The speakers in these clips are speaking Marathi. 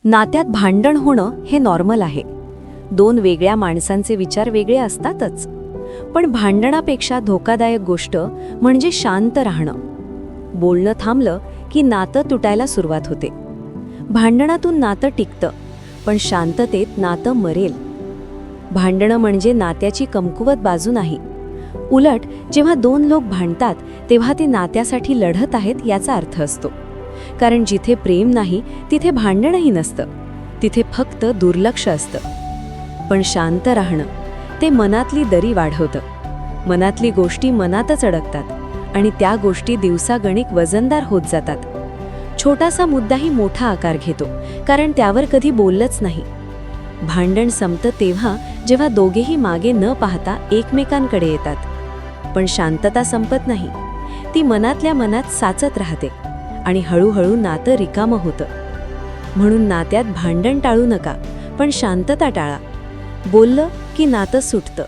नात्यात भांडण होणं हे नॉर्मल आहे. दोन वेगळ्या माणसांचे विचार वेगळे असतातच. पण भांडणापेक्षा धोकादायक गोष्ट म्हणजे शांत राहणं. बोलणं थांबलं की नातं तुटायला सुरुवात होते. भांडणातून नातं टिकतं, पण शांततेत नातं मरेल. भांडणं म्हणजे नात्याची कमकुवत बाजू नाही. उलट जेव्हा दोन लोक भांडतात तेव्हा ते नात्यासाठी लढत आहेत याचा अर्थ असतो. कारण जिथे प्रेम नाही तिथे भांडणही नसतं, तिथे फक्त दुर्लक्ष असतं. पण शांत राहणं ते मनातली दरी वाढवतं. मनातली गोष्टी मनातच अडकतात आणि त्या गोष्टी दिवसागणिक वजनदार होत जातात. छोटासा मुद्दाही मोठा आकार घेतो, कारण त्यावर कधी बोललंच नाही. भांडण संपतं तेव्हा जेव्हा दोघेही मागे न पाहता एकमेकांकडे येतात. पण शांतता संपत नाही, ती मनातल्या मनात साचत राहते आणि हळूहळू नातं रिकामं होतं. म्हणून नात्यात भांडण टाळू नका, पण शांतता टाळा. बोललं की नातं सुटतं.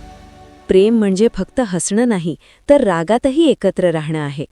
प्रेम म्हणजे फक्त हसणं नाही, तर रागातही एकत्र राहणं आहे.